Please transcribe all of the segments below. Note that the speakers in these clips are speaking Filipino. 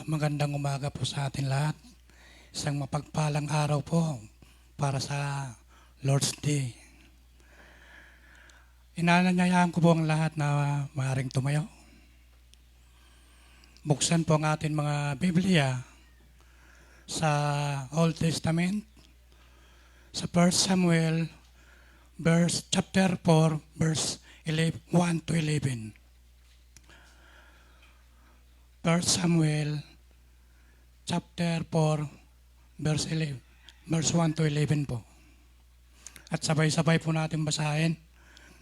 Magandang umaga po sa atin lahat. Isang mapagpalang araw po para sa Lord's Day. Inanyayahan ko po ang lahat na maaaring tumayo. Buksan po ang ating mga Biblia sa Old Testament, sa 1 Samuel chapter 4, verse 1 to 11. 1 Samuel chapter 4, verse 1 to 11 po. At sabay-sabay po natin basahin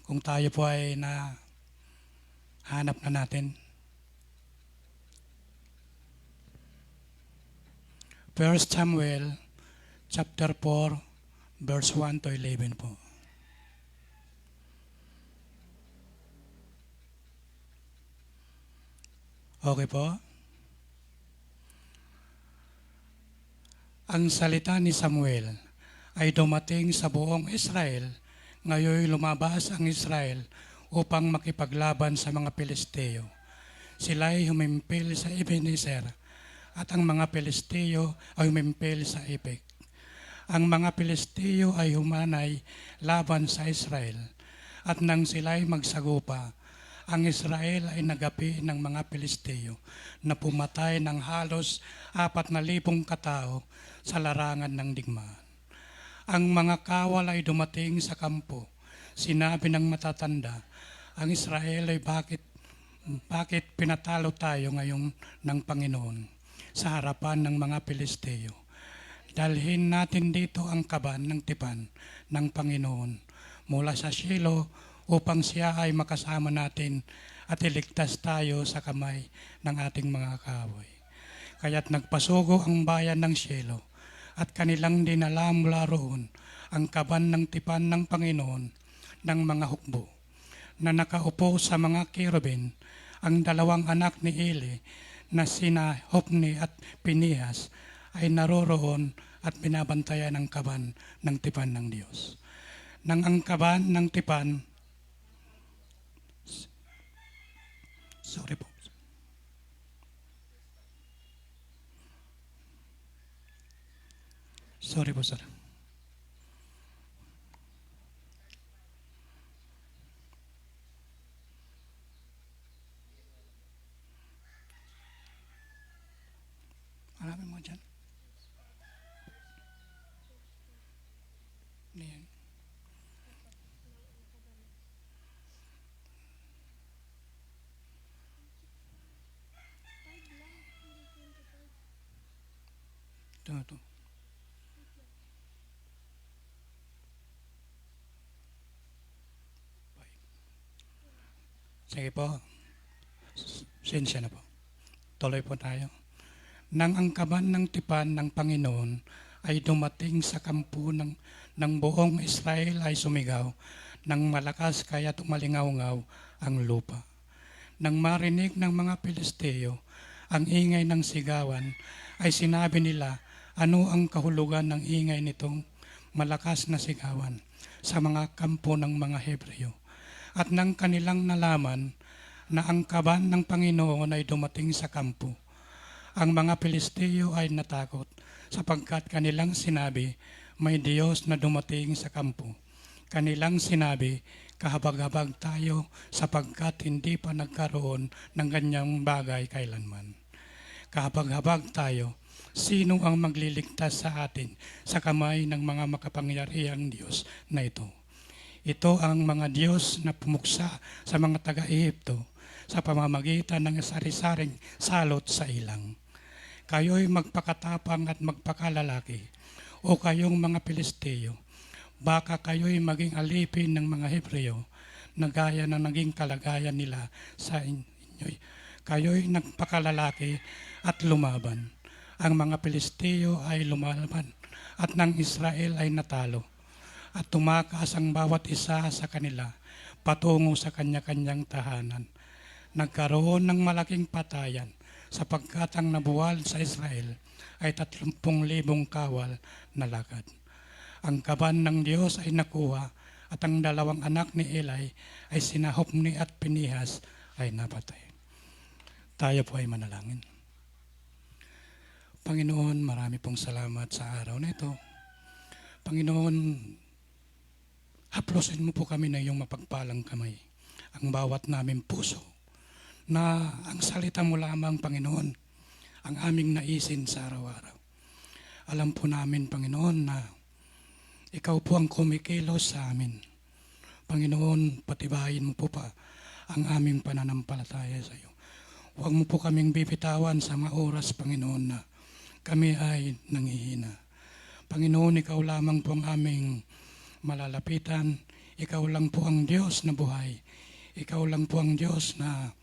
kung tayo po ay hanap na natin. 1 Samuel chapter 4, verse 1 to 11 po. Okay po? Ang salita ni Samuel ay dumating sa buong Israel. Ngayon lumabas ang Israel upang makipaglaban sa mga Pilisteo. Sila ay humimpil sa Ebenezer at ang mga Pilisteo ay humimpil sa Epek. Ang mga Pilisteo ay humanay laban sa Israel at nang sila ay magsagupa, ang Israel ay nagapi ng mga Pilisteo na pumatay ng halos 4,000 katao sa larangan ng digmaan. Ang mga kawal ay dumating sa kampo. Sinabi ng matatanda, ang Israel ay bakit pinatalo tayo ngayon ng Panginoon sa harapan ng mga Pilisteo? Dalhin natin dito ang kaban ng tipan ng Panginoon mula sa Shilo upang siya ay makasama natin at iligtas tayo sa kamay ng ating mga kaaway. Kaya't nagpasugo ang bayan ng Shilo at kanilang dinala mula roon ang kaban ng tipan ng Panginoon ng mga hukbo na nakaupo sa mga kirubin. Ang dalawang anak ni Eli na sina Hopni at Pinehas ay naroroon at binabantayan ang kaban ng tipan ng Diyos. Nang ang kaban ng tipan Sorry po. Sorry po, sir. Marami mo dyan. Niyan. Ito. Sige po. Sensya na po. Tuloy po tayo. Nang ang kaban ng tipan ng Panginoon ay dumating sa kampo ng buong Israel ay sumigaw ng malakas kaya tumalingaw-ngaw ang lupa. Nang marinig ng mga Pilisteo ang ingay ng sigawan, ay sinabi nila, ano ang kahulugan ng ingay nitong malakas na sigawan sa mga kampo ng mga Hebreo? At nang kanilang nalaman na ang kaban ng Panginoon ay dumating sa kampo, ang mga Pilisteo ay natakot sapagkat kanilang sinabi, may Diyos na dumating sa kampo. Kanilang sinabi, kahabag-habag tayo sapagkat hindi pa nagkaroon ng ganyang bagay kailanman. Kahabag-habag tayo, sino ang magliligtas sa atin sa kamay ng mga makapangyarihang Diyos na ito? Ito ang mga Diyos na pumuksa sa mga taga-Ehipto sa pamamagitan ng sari-saring salot sa ilang. Kayo'y magpakatapang at magpakalalaki, o kayong mga Pilisteo, baka kayo'y maging alipin ng mga Hebreo na gaya ng naging kalagayan nila sa inyo. Kayo'y nagpakalalaki at lumaban. Ang mga Pilisteo ay lumaban at ng Israel ay natalo. At tumakas ang bawat isa sa kanila patungo sa kanya-kanyang tahanan. Nagkaroon ng malaking patayan sapagkat ang nabuwal sa Israel ay 30,000 kawal na lakad. Ang kaban ng Diyos ay nakuha at ang dalawang anak ni Eli ay sina Hopni at Pinehas ay napatay. Tayo po ay manalangin. Panginoon, marami pong salamat sa araw na ito. Panginoon, haplosin mo po kami na iyong mapagpalang kamay, ang bawat namin puso, na ang salita mo lamang, Panginoon, ang aming naisin sa araw-araw. Alam po namin, Panginoon, na ikaw po ang kumikilos sa amin. Panginoon, patibayin mo po pa ang aming pananampalataya sa iyo. Huwag mo po kaming bibitawan sa mga oras, Panginoon, na kami ay nanghihina. Panginoon, ikaw lamang po ang aming malalapitan. Ikaw lang po ang Diyos na buhay. Ikaw lang po ang Diyos na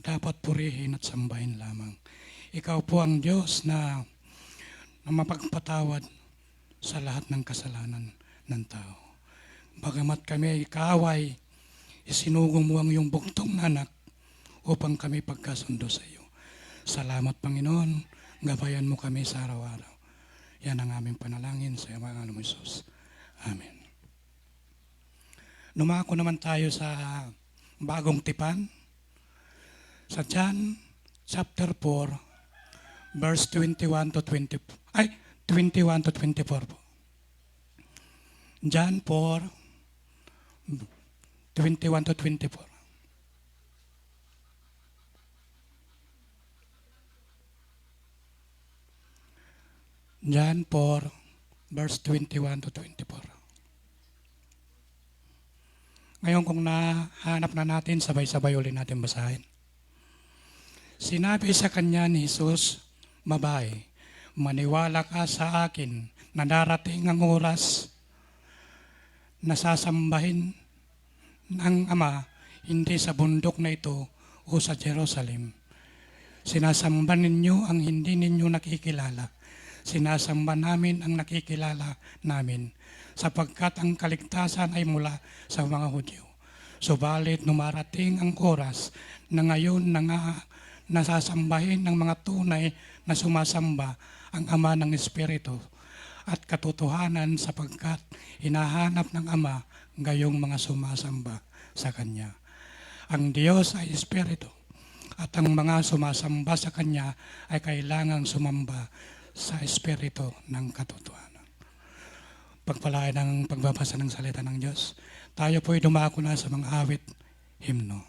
dapat purihin at sambahin lamang. Ikaw po ang Diyos na mapagpatawad sa lahat ng kasalanan ng tao. Bagamat kami ay kaaway, isinugo mo ang iyong buktong na anak upang kami pagkasundo sa iyo. Salamat, Panginoon. Gabayan mo kami sa araw-araw. Yan ang aming panalangin sa iyo, mga mo, Jesus. Amen. Numako naman tayo sa bagong tipan. Sa John chapter 4, verse 21 to 24 po. John 4, 21 to 24. John 4, verse 21 to 24. Ngayon kung nahanap na natin, sabay-sabay ulit natin basahin. Sinabi sa kanya ni Jesus, "Babae, maniwala ka sa akin na darating ang oras na sasambahin ng Ama, hindi sa bundok na ito o sa Jerusalem. Sinasamba ninyo ang hindi ninyo nakikilala. Sinasamba namin ang nakikilala namin, sapagkat ang kaligtasan ay mula sa mga Hudyo. Subalit numarating ang oras na ngayon na nasasambahin ng mga tunay na sumasamba ang Ama ng Espiritu at katotohanan, sapagkat hinahanap ng Ama gayong mga sumasamba sa Kanya. Ang Diyos ay Espiritu, at ang mga sumasamba sa Kanya ay kailangang sumamba sa Espiritu ng katotohanan." Pagpalain ng pagbabasa ng salita ng Diyos. Tayo po'y dumako na sa mga awit, himno.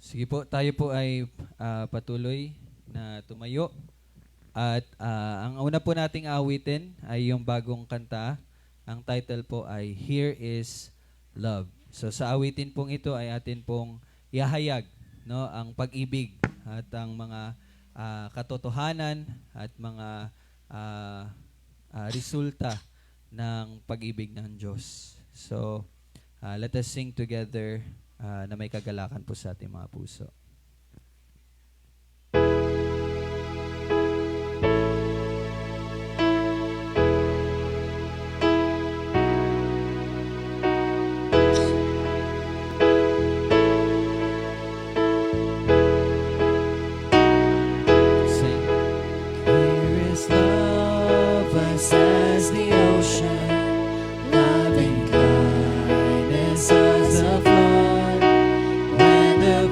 Sige po, tayo po ay patuloy na tumayo. At ang una po nating awitin ay yung bagong kanta. Ang title po ay Here is Love. So sa awitin pong ito ay atin pong ihahayag, no, ang pag-ibig at ang mga katotohanan at mga resulta ng pag-ibig ng Diyos. So let us sing together na may kagalakan po sa ating mga puso. Loving kindness as the flood when the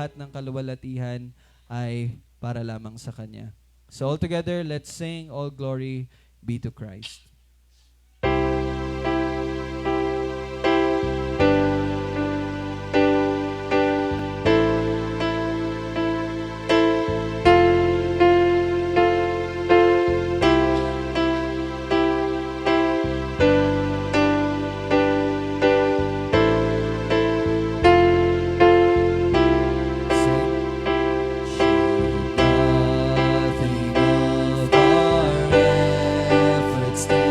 lahat ng kaluwalhatian ay para lamang sa Kanya. So all together, let's sing All Glory Be to Christ. Nothing of our efforts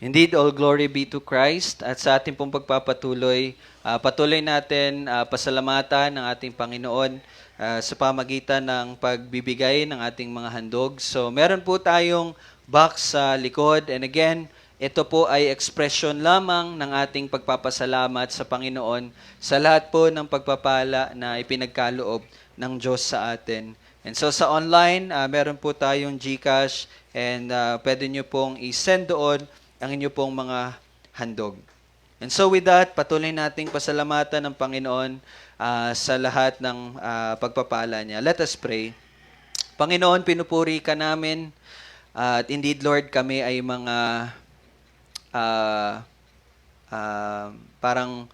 Indeed, all glory be to Christ. At sa ating pong pagpapatuloy, patuloy natin pasalamatan ng ating Panginoon sa pamagitan ng pagbibigay ng ating mga handog. So, meron po tayong box sa likod. And again, ito po ay expression lamang ng ating pagpapasalamat sa Panginoon sa lahat po ng pagpapala na ipinagkaloob ng Diyos sa atin. And so sa online, meron po tayong GCash and pwede nyo pong i-send doon ang inyo pong mga handog. And so with that, patuloy nating pasalamatan ng Panginoon sa lahat ng pagpapala niya. Let us pray. Panginoon, pinupuri ka namin at indeed, Lord, kami ay mga parang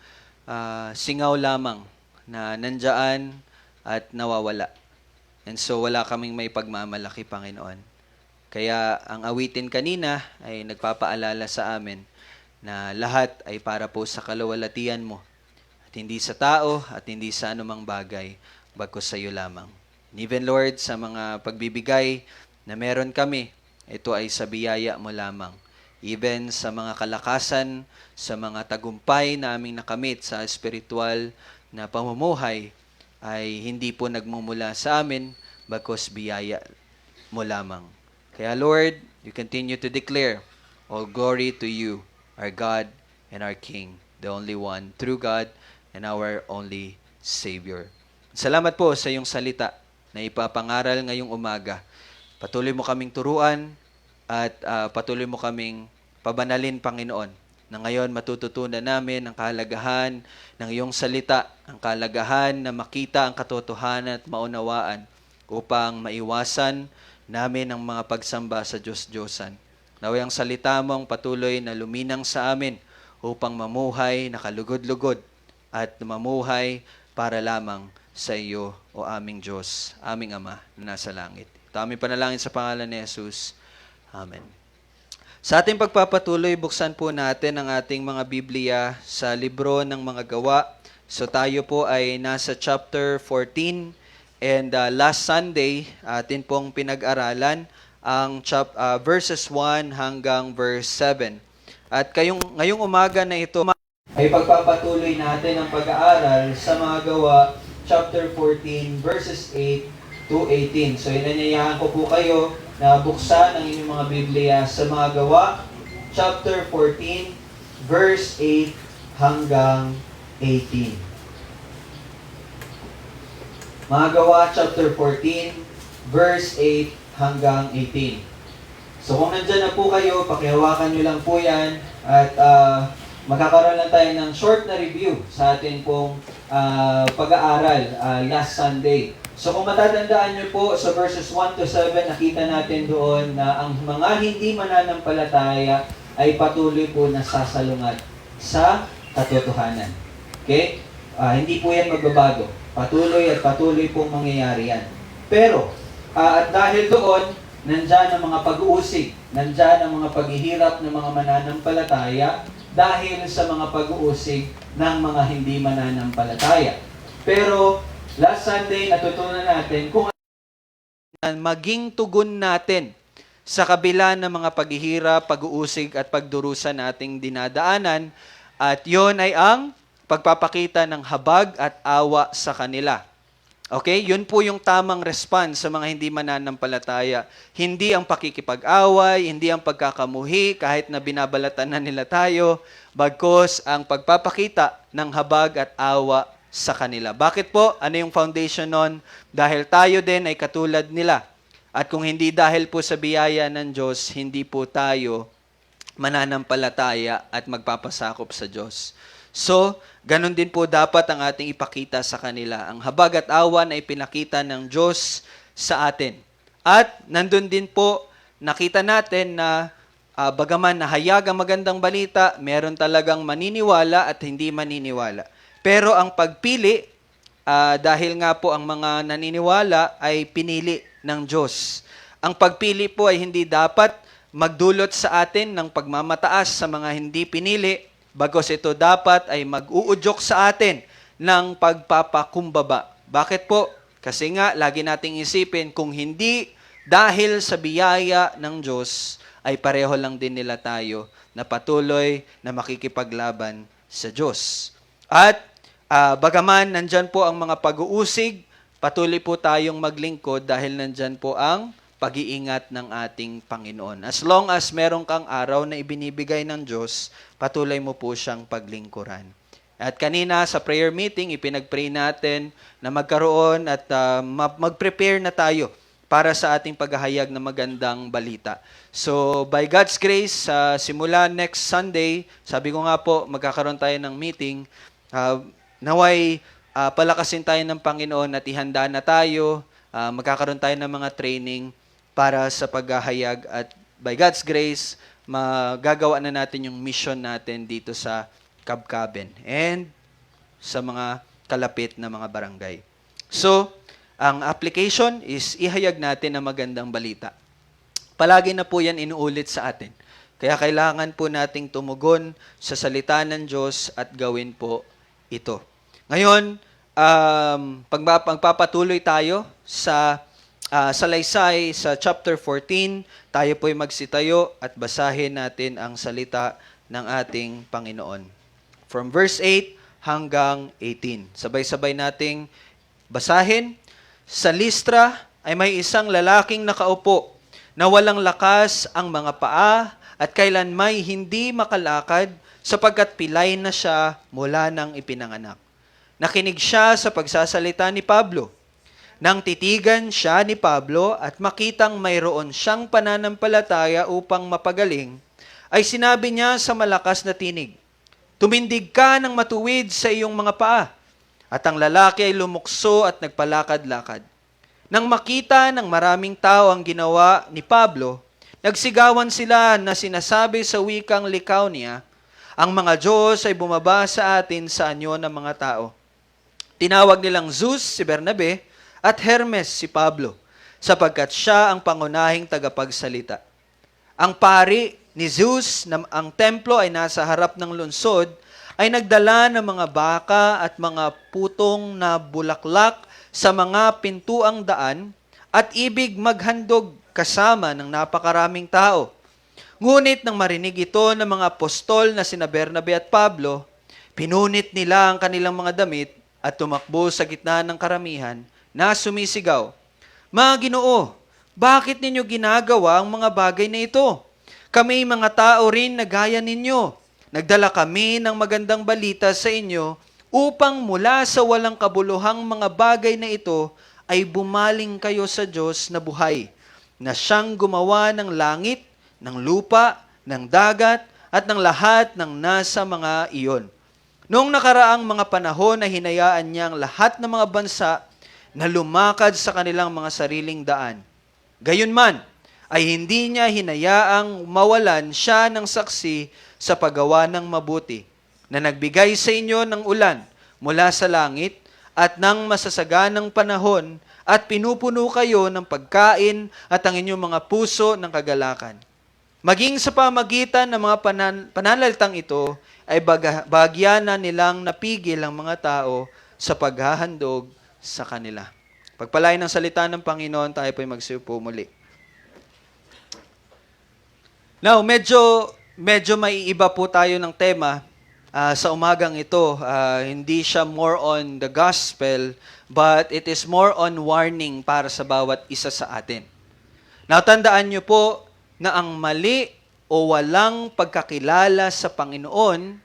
singaw lamang na nandyan at nawawala. And so wala kaming may pagmamalaki, Panginoon. Kaya ang awitin kanina ay nagpapaalala sa amin na lahat ay para po sa kaluwalhatian mo at hindi sa tao at hindi sa anumang bagay bagkus sa iyo lamang. And even Lord, sa mga pagbibigay na meron kami, ito ay sa biyaya mo lamang. Even sa mga kalakasan, sa mga tagumpay na aming nakamit sa espiritual na pamumuhay, ay hindi po nagmumula sa amin bagkus biyaya mo lamang. Kaya Lord, you continue to declare all glory to you, our God and our King, the only one, true God and our only Savior. Salamat po sa iyong salita na ipapangaral ngayong umaga. Patuloy mo kaming turuan at patuloy mo kaming pabanalin, Panginoon, na ngayon matututunan namin ang kahalagahan ng iyong salita, ang kahalagahan na makita ang katotohanan at maunawaan upang maiwasan namin ang mga pagsamba sa Diyos-Diyosan. Naway ang salita mo ang patuloy na luminang sa amin upang mamuhay na kalugod-lugod at mamuhay para lamang sa iyo, o aming Diyos, aming Ama na nasa langit. Ito aming panalangin sa pangalan ni Jesus. Amen. Sa ating pagpapatuloy, buksan po natin ang ating mga Biblia sa libro ng mga gawa. So tayo po ay nasa chapter 14. And last Sunday, atin pong pinag-aralan ang verses 1 hanggang verse 7. At ngayong umaga na ito, ay pagpapatuloy natin ang pag-aaral sa mga gawa, chapter 14, verses 8 to 18. So inanyayahan ko po kayo na buksan ang inyong mga Biblia sa mga gawa, chapter 14, verse 8 hanggang 18. Mga gawa, chapter 14, verse 8 hanggang 18. So kung nandyan na po kayo, pakihawakan nyo lang po yan at magkakaroon lang tayo ng short na review sa ating pong pag-aaral last Sunday. So kung matatandaan nyo po sa verses 1 to 7, nakita natin doon na ang mga hindi mananampalataya ay patuloy po nasasalungat sa katotohanan. Okay? Hindi po yan magbabago. Patuloy at patuloy pong mangyayari yan. Pero, at dahil doon, nandyan ang mga pag-uusig, nandyan ang mga paghihirap ng mga mananampalataya dahil sa mga pag-uusig ng mga hindi mananampalataya. Pero, last Sunday, natutunan natin kung maging tugon natin sa kabila ng mga paghihirap, pag-uusig at pagdurusa nating dinadaanan, at yon ay ang pagpapakita ng habag at awa sa kanila. Okay? Yun po yung tamang response sa mga hindi mananampalataya. Hindi ang pakikipag-away, hindi ang pagkakamuhi kahit na binabalatan na nila tayo, bagkus ang pagpapakita ng habag at awa sa kanila. Bakit po? Ano yung foundation nun? Dahil tayo din ay katulad nila. At kung hindi dahil po sa biyaya ng Diyos, hindi po tayo mananampalataya at magpapasakop sa Diyos. So, ganun din po dapat ang ating ipakita sa kanila. Ang habag at awa na ipinakita ng Diyos sa atin. At nandun din po, nakita natin na bagaman nahayag ang magandang balita, meron talagang maniniwala at hindi maniniwala. Pero ang pagpili, dahil nga po ang mga naniniwala ay pinili ng Diyos. Ang pagpili po ay hindi dapat magdulot sa atin ng pagmamataas sa mga hindi pinili, bagos ito dapat ay mag-uudyok sa atin ng pagpapakumbaba. Bakit po? Kasi nga, lagi nating isipin, kung hindi dahil sa biyaya ng Diyos, ay pareho lang din nila tayo na patuloy na makikipaglaban sa Diyos. At bagaman nandyan po ang mga pag-uusig, patuloy po tayong maglingkod dahil nandyan po ang pag-iingat ng ating Panginoon. As long as meron kang araw na ibinibigay ng Diyos, patuloy mo po siyang paglingkuran. At kanina sa prayer meeting, ipinag-pray natin na magkaroon at mag-prepare na tayo para sa ating paghahayag ng magandang balita. So, by God's grace, simula next Sunday, sabi ko nga po, magkakaroon tayo ng meeting. Naway, palakasin tayo ng Panginoon at ihanda na tayo. Magkakaroon tayo ng mga training para sa paghahayag at by God's grace, magagawa na natin yung mission natin dito sa Kabkaben and sa mga kalapit na mga barangay. So, ang application is ihayag natin ang magandang balita. Palagi na po yan inuulit sa atin. Kaya kailangan po nating tumugon sa salita ng Diyos at gawin po ito. Ngayon, pagpapatuloy tayo sa salaysay sa chapter 14, tayo po'y magsitayo at basahin natin ang salita ng ating Panginoon. From verse 8 hanggang 18. Sabay-sabay nating basahin. Sa Listra ay may isang lalaking nakaupo na walang lakas ang mga paa at kailanmay hindi makalakad sapagkat pilay na siya mula nang ipinanganak. Nakinig siya sa pagsasalita ni Pablo. Nang titigan siya ni Pablo at makitang mayroon siyang pananampalataya upang mapagaling, ay sinabi niya sa malakas na tinig, "Tumindig ka ng matuwid sa iyong mga paa." At ang lalaki ay lumukso at nagpalakad-lakad. Nang makita ng maraming tao ang ginawa ni Pablo, nagsigawan sila na sinasabi sa wikang Lycaonia, "Ang mga Diyos ay bumaba sa atin sa anyo ng mga tao." Tinawag nilang Zeus si Bernabe at Hermes si Pablo, sapagkat siya ang pangunahing tagapagsalita. Ang pari ni Zeus na ang templo ay nasa harap ng lungsod, ay nagdala ng mga baka at mga putong na bulaklak sa mga pintuang daan at ibig maghandog kasama ng napakaraming tao. Ngunit nang marinig ito ng mga apostol na sina Bernabe at Pablo, pinunit nila ang kanilang mga damit at tumakbo sa gitna ng karamihan na sumisigaw, "Mga Ginoo, bakit ninyo ginagawa ang mga bagay na ito? Kami mga tao rin na gaya ninyo. Nagdala kami ng magandang balita sa inyo upang mula sa walang kabuluhang mga bagay na ito ay bumaling kayo sa Diyos na buhay, na siyang gumawa ng langit, ng lupa, ng dagat, at ng lahat ng nasa mga iyon. Noong nakaraang mga panahon na hinayaan niya ang lahat ng mga bansa na lumakad sa kanilang mga sariling daan. Gayunman, ay hindi niya hinayaang mawalan siya ng saksi sa paggawa ng mabuti, na nagbigay sa inyo ng ulan mula sa langit at ng masasaganang panahon at pinupuno kayo ng pagkain at ang inyong mga puso ng kagalakan. Maging sa pamagitan ng mga pananalitang ito, ay bahagya na nilang napigil ang mga tao sa paghahandog sa kanila. Pagpalain ng salita ng Panginoon, tayo po'y magsiupo muli. Now, medyo maiiba po tayo ng tema sa umagang ito. Hindi siya more on the gospel, but it is more on warning para sa bawat isa sa atin. Now, tandaan niyo po na ang mali o walang pagkakilala sa Panginoon,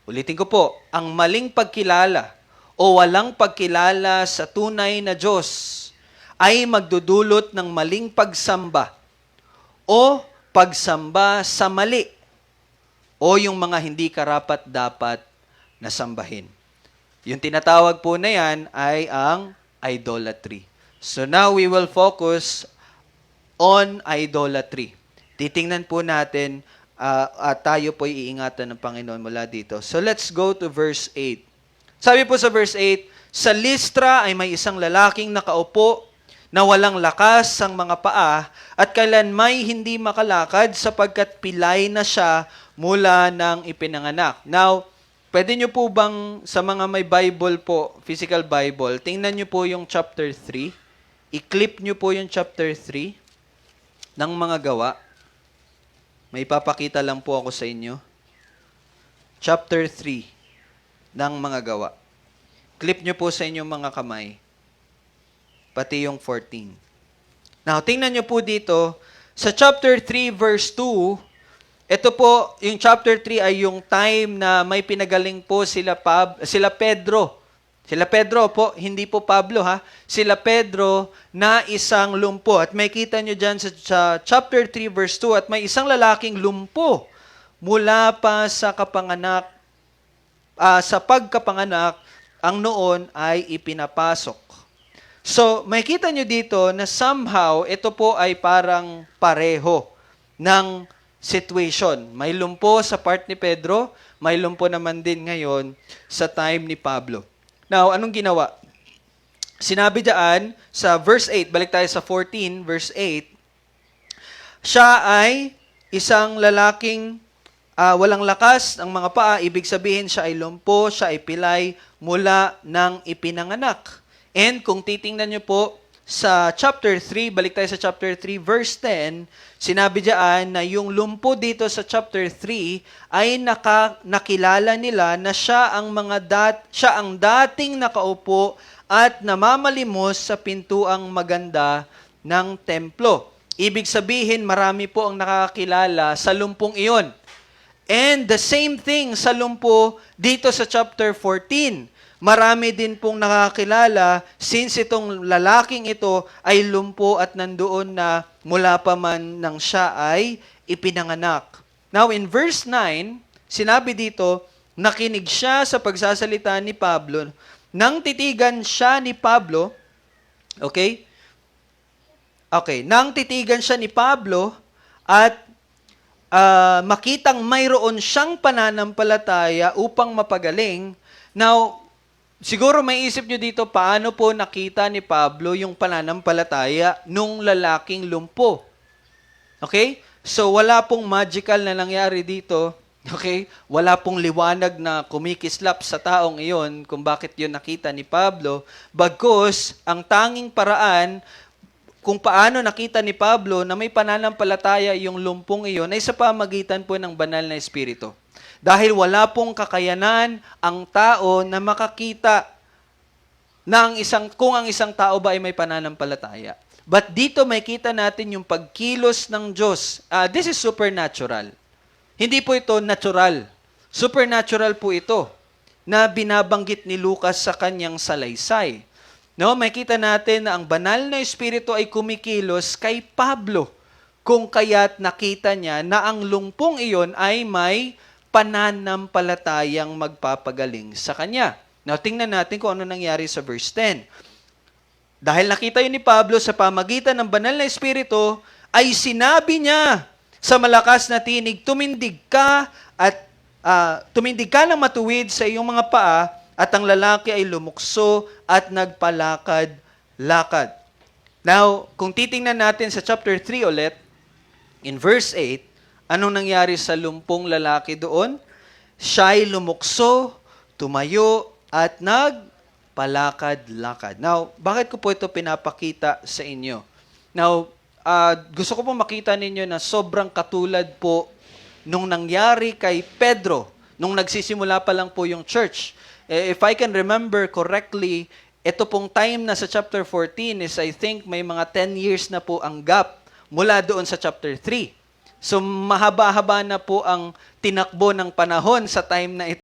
ulitin ko po, ang maling pagkilala o walang pagkilala sa tunay na Diyos ay magdudulot ng maling pagsamba o pagsamba sa mali o yung mga hindi karapat-dapat na sambahin. Yung tinatawag po na yan ay ang idolatry. So now we will focus on idolatry. Titingnan po natin at tayo po iingatan ng Panginoon mula dito. So let's go to verse 8. Sabi po sa verse 8, sa Listra ay may isang lalaking nakaupo na walang lakas ang mga paa at kailanmay hindi makalakad sapagkat pilay na siya mula nang ipinanganak. Now, pwede nyo po bang sa mga may Bible po, physical Bible, tingnan nyo po yung chapter 3. I-clip nyo po yung chapter 3 ng mga gawa. May ipapakita lang po ako sa inyo. Chapter 3 ng mga gawa. Clip nyo po sa inyong mga kamay. Pati yung 14. Now, tingnan nyo po dito, sa chapter 3 verse 2, ito po, yung chapter 3 ay yung time na may pinagaling po sila Pedro. Sila Pedro po, hindi po Pablo ha. Sila Pedro na isang lumpo. At may kita nyo dyan sa chapter 3 verse 2, at may isang lalaking lumpo mula pa sa kapanganak, sa pagkapanganak, ang noon ay ipinapasok. So, may kita nyo dito na somehow, ito po ay parang pareho ng situation. May lumpo sa part ni Pedro, may lumpo naman din ngayon sa time ni Pablo. Now, anong ginawa? Sinabi dyan sa verse 8, balik tayo sa 14, verse 8, siya ay isang lalaking walang lakas ang mga paa, ibig sabihin siya ay lumpo, siya ay pilay mula ng ipinanganak. And kung titingnan nyo po sa chapter 3, balik tayo sa chapter 3, verse 10, sinabi diyan na yung lumpo dito sa chapter 3 ay nakilala nila na siya ang dating nakaupo at namamalimos sa pintuang maganda ng templo. Ibig sabihin, marami po ang nakakilala sa lumpong iyon. And the same thing sa lumpo dito sa chapter 14. Marami din pong nakakilala since itong lalaking ito ay lumpo at nandoon na mula pa man nang siya ay ipinanganak. Now in verse 9, sinabi dito, nakinig siya sa pagsasalita ni Pablo. Nang titigan siya ni Pablo, okay? Nang titigan siya ni Pablo at makitang mayroon siyang pananampalataya upang mapagaling. Now, siguro may isip nyo dito, paano po nakita ni Pablo yung pananampalataya nung lalaking lumpo? Okay? So, wala pong magical na nangyari dito. Okay? Wala pong liwanag na kumikislap sa taong iyon kung bakit yun nakita ni Pablo. Bagkus, ang tanging paraan kung paano nakita ni Pablo na may pananampalataya yung lumpong iyon ay sa pamagitan po ng banal na Espiritu. Dahil wala pong kakayanan ang tao na makakita na kung ang isang tao ba ay may pananampalataya. But dito may kita natin yung pagkilos ng Diyos. This is supernatural. Hindi po ito natural. Supernatural po ito na binabanggit ni Lucas sa kanyang salaysay. No, makita natin na ang banal na Espiritu ay kumikilos kay Pablo kung kaya't nakita niya na ang lumpong iyon ay may pananampalatayang magpapagaling sa kanya. Now, tingnan natin kung ano nangyari sa verse 10. Dahil nakita yun ni Pablo sa pamagitan ng banal na Espiritu, ay sinabi niya sa malakas na tinig, tumindig ka ng matuwid sa iyong mga paa, at ang lalaki ay lumukso at nagpalakad-lakad. Now, kung titingnan natin sa chapter 3 ulit, in verse 8, anong nangyari sa lumpong lalaki doon? Siya'y lumukso, tumayo, at nagpalakad-lakad. Now, bakit ko po ito pinapakita sa inyo? Now, gusto ko po makita ninyo na sobrang katulad po nung nangyari kay Pedro, nung nagsisimula pa lang po yung church. If I can remember correctly, ito pong time na sa chapter 14 is I think may mga 10 years na po ang gap mula doon sa chapter 3. So mahaba-haba na po ang tinakbo ng panahon sa time na ito.